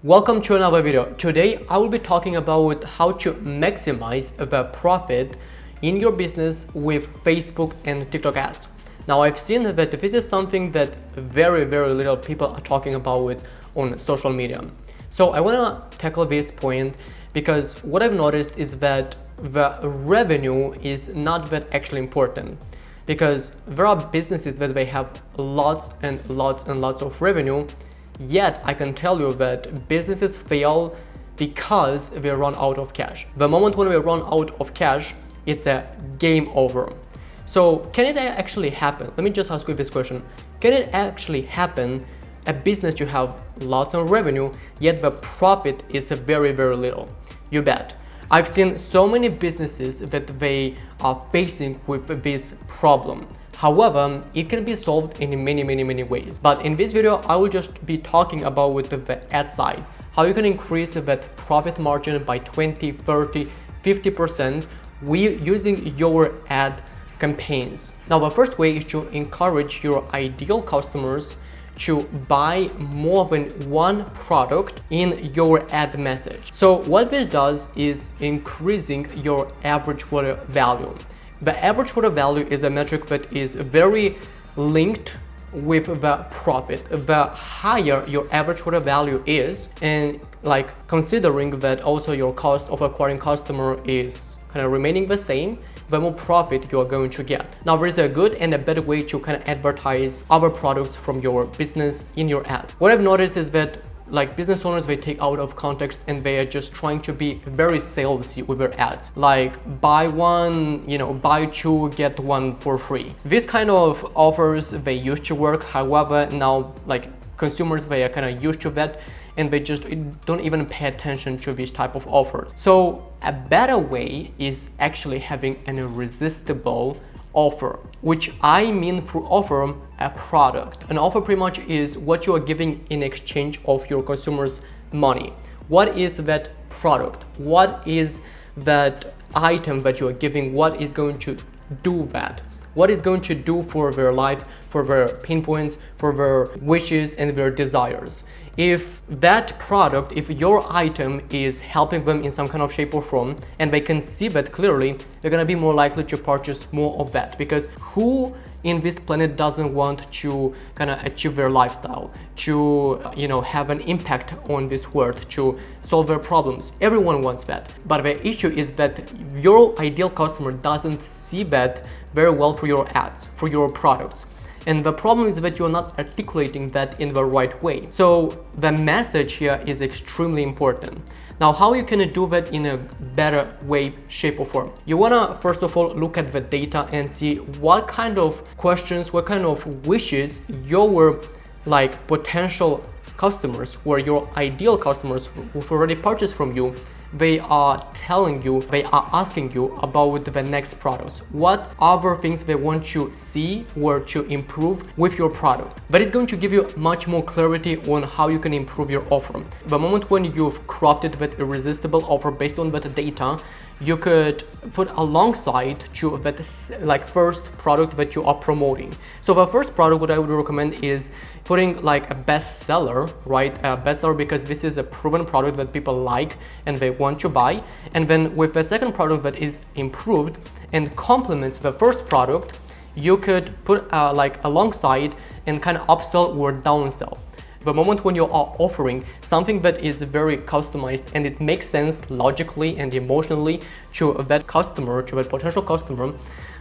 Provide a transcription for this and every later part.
Welcome to another video. Today I will be talking about how to maximize the profit in your business with Facebook and TikTok ads. Now I've seen that this is something that very little people are talking about on social media. So I want to tackle this point because what I've noticed is that the revenue is not that actually important, because there are businesses that they have lots of revenue. Yet I can tell you that businesses fail because they run out of cash. The moment when we run out of cash, it's a game over. So can it actually happen? Let me just ask you this question. Can it actually happen, a business you have lots of revenue, yet the profit is very little? You bet. I've seen so many businesses that they are facing with this problem. However, it can be solved in many ways. But in this video, I will just be talking about with the ad side, how you can increase that profit margin by 20, 30, 50% using your ad campaigns. Now, the first way is to encourage your ideal customers to buy more than one product in your ad message. So what this does is increasing your average order value. The average order value is a metric that is very linked with the profit. The higher your average order value is, and like considering that also your cost of acquiring customer is kind of remaining the same, the more profit you are going to get. Now there is a good and a bad way to kind of advertise other products from your business in your ad. What I've noticed is that like business owners, they take out of context and they are just trying to be very salesy with their ads. Like buy one, buy two, get one for free. This kind of offers, they used to work. However, now like consumers, they are kind of used to that and they just don't even pay attention to these type of offers. So a better way is actually having an irresistible offer, which I mean through offer a product. An offer pretty much is what you are giving in exchange of your consumers' money. What is that product? What is that item that you are giving? What is going to do that? What is going to do for their life, for their pain points, for their wishes and their desires? If that product, if your item is helping them in some kind of shape or form, and they can see that clearly, they're gonna be more likely to purchase more of that. Because who in this planet doesn't want to kind of achieve their lifestyle, to have an impact on this world, to solve their problems? Everyone wants that. But the issue is that your ideal customer doesn't see that very well for your ads, for your products. And the problem is that you're not articulating that in the right way. So the message here is extremely important. Now, how you can do that in a better way, shape or form? You wanna first of all look at the data and see what kind of questions, what kind of wishes your like potential customers or your ideal customers who've already purchased from you, they are telling you, they are asking you about the next products. What other things they want to see or to improve with your product? But it's going to give you much more clarity on how you can improve your offer. The moment when you've crafted that irresistible offer based on that data, you could put alongside to that like first product that you are promoting. So the first product, what I would recommend is putting like a bestseller, right? A bestseller, because this is a proven product that people like and they want to buy. And then with the second product that is improved and complements the first product, you could put like alongside and kind of upsell or downsell. The moment when you are offering something that is very customized and it makes sense logically and emotionally to that customer, to that potential customer,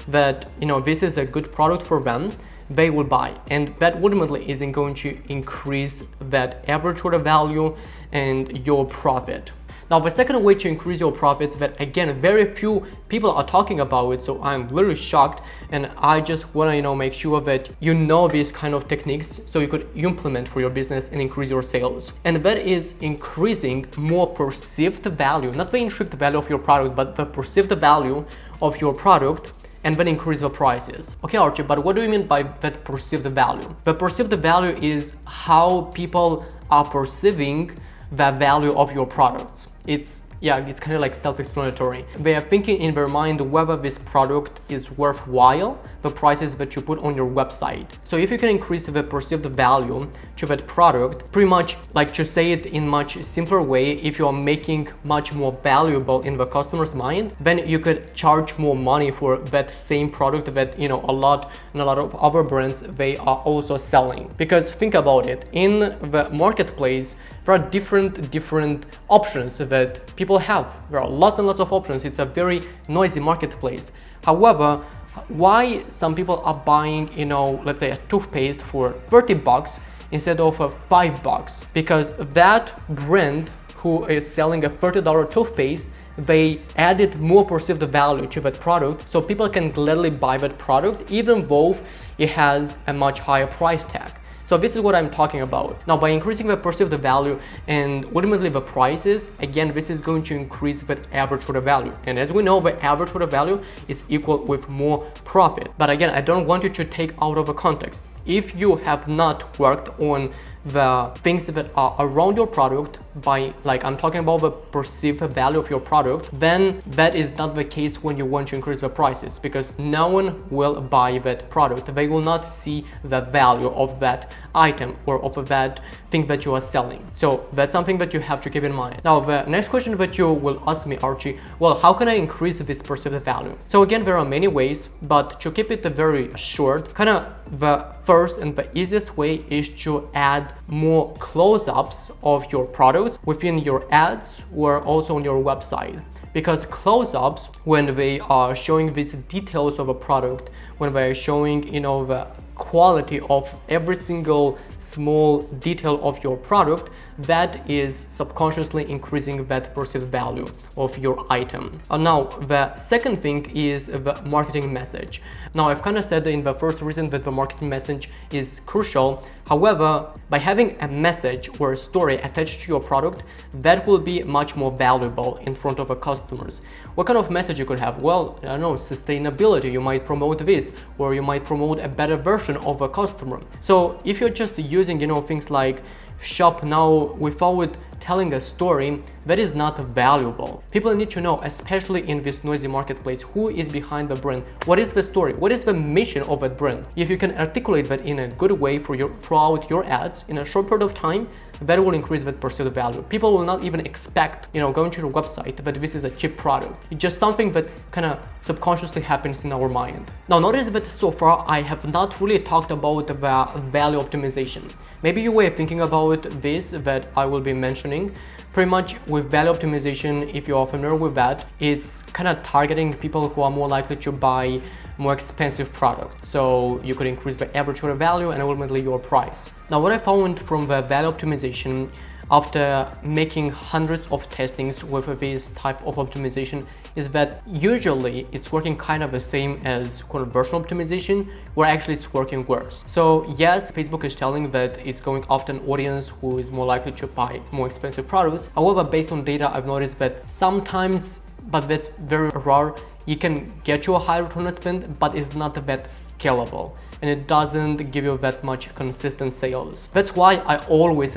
that this is a good product for them, they will buy. And that ultimately is going to increase that average order value and your profit. Now, the second way to increase your profits that again, very few people are talking about it, so I'm literally shocked, and I just want to make sure that you know these kind of techniques so you could implement for your business and increase your sales. And that is increasing more perceived value, not the intrinsic value of your product, but the perceived value of your product, and then increase the prices. Okay, Archie, but what do you mean by that perceived value? The perceived value is how people are perceiving the value of your products. It's kind of like self-explanatory. They are thinking in their mind whether this product is worthwhile the prices that you put on your website. So if you can increase the perceived value to that product, pretty much like to say it in much simpler way, if you are making much more valuable in the customer's mind, then you could charge more money for that same product that, you know, a lot of other brands, they are also selling. Because think about it, in the marketplace, there are different options that people have. There are lots and lots of options. It's a very noisy marketplace. However, why some people are buying, you know, let's say a toothpaste for $30 instead of $5? Because that brand who is selling a $30 toothpaste, they added more perceived value to that product, so people can gladly buy that product even though it has a much higher price tag. So this is what I'm talking about. Now, by increasing the perceived value and ultimately the prices, again, this is going to increase the average order value. And as we know, the average order value is equal with more profit. But again, I don't want you to take out of the context. If you have not worked on the things that are around your product, by like I'm talking about the perceived value of your product, then that is not the case when you want to increase the prices, because no one will buy that product. They will not see the value of that item or of that thing that you are selling. So that's something that you have to keep in mind. Now, the next question that you will ask me, Archie, well, how can I increase this perceived value? So again, there are many ways, but to keep it very short, kind of the first and the easiest way is to add more close-ups of your products within your ads or also on your website. Because close-ups, when they are showing these details of a product, when they are showing, you know, the quality of every single small detail of your product, that is subconsciously increasing that perceived value of your item. Now, the second thing is the marketing message. Now, I've kind of said in the first reason that the marketing message is crucial. However, by having a message or a story attached to your product, that will be much more valuable in front of the customers. What kind of message you could have? Well, I don't know, sustainability. You might promote this, or you might promote a better version of a customer. So if you're just using, you know, things like shop now without telling a story, that is not valuable. People need to know, especially in this noisy marketplace, who is behind the brand, what is the story, what is the mission of that brand. If you can articulate that in a good way throughout your ads in a short period of time, that will increase that perceived value. People will not even expect, you know, going to your website that this is a cheap product. It's just something that kind of subconsciously happens in our mind. Now, notice that so far I have not really talked about the value optimization. Maybe you were thinking about this that I will be mentioning. Pretty much with value optimization, if you are familiar with that, it's kind of targeting people who are more likely to buy more expensive product. So you could increase the average order value and ultimately your price. Now, what I found from the value optimization after making hundreds of testings with this type of optimization is that usually it's working kind of the same as conversion optimization, where actually it's working worse. So yes, Facebook is telling that it's going after an audience who is more likely to buy more expensive products. However, based on data, I've noticed that sometimes, but that's very rare, you can get you a high return on spend, but it's not that scalable, and it doesn't give you that much consistent sales. That's why I always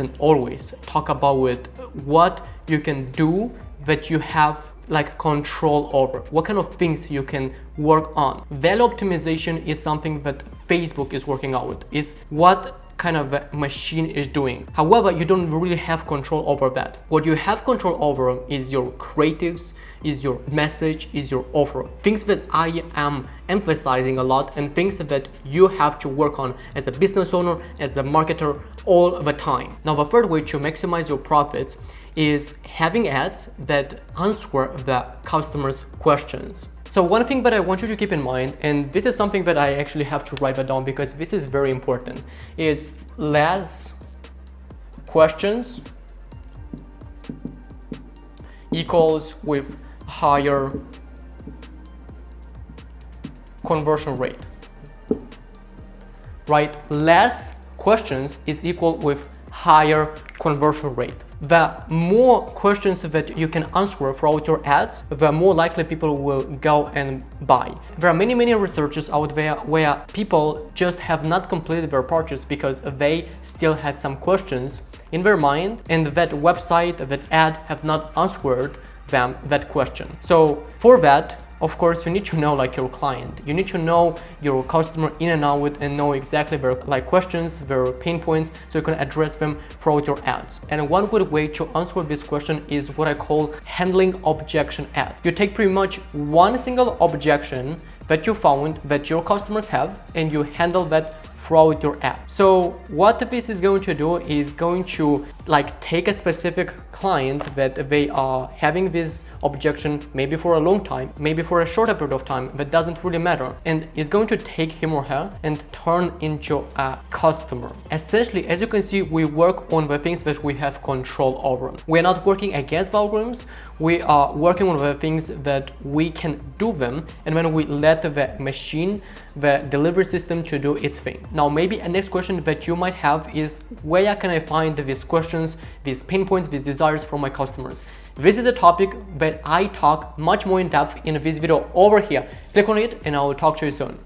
talk about what you can do that you have like control over, what kind of things you can work on. Value optimization is something that Facebook is working out, is what kind of a machine is doing. However, you don't really have control over that. What you have control over is your creatives, is your message, is your offer. Things that I am emphasizing a lot and things that you have to work on as a business owner, as a marketer all the time. Now, the third way to maximize your profits is having ads that answer the customer's questions. So one thing that I want you to keep in mind, and this is something that I actually have to write that down because this is very important, is less questions equals with higher conversion rate, right? Less questions is equal with higher conversion rate. The more questions that you can answer throughout your ads, the more likely people will go and buy. There are many researchers out there where people just have not completed their purchase because they still had some questions in their mind, and that website, that ad have not answered them that question. So for that, Of course, you need to know like your client. You need to know your customer in and out and know exactly their like questions, their pain points, so you can address them throughout your ads. And one good way to answer this question is what I call handling objection ads. You take pretty much one single objection that you found that your customers have and you handle that throughout your ad. So what this is going to do is going to like take a specific client that they are having this objection maybe for a long time, maybe for a shorter period of time, that doesn't really matter, and is going to take him or her and turn into a customer. Essentially, as you can see, we work on the things that we have control over. We're not working against algorithms, we are working on the things that we can do them, and when we let the machine, the delivery system, to do its thing. Now, maybe a next question that you might have is, where can I find these questions, these pain points, these desires from my customers? This is a topic that I talk much more in depth in this video over here. Click on it and I will talk to you soon.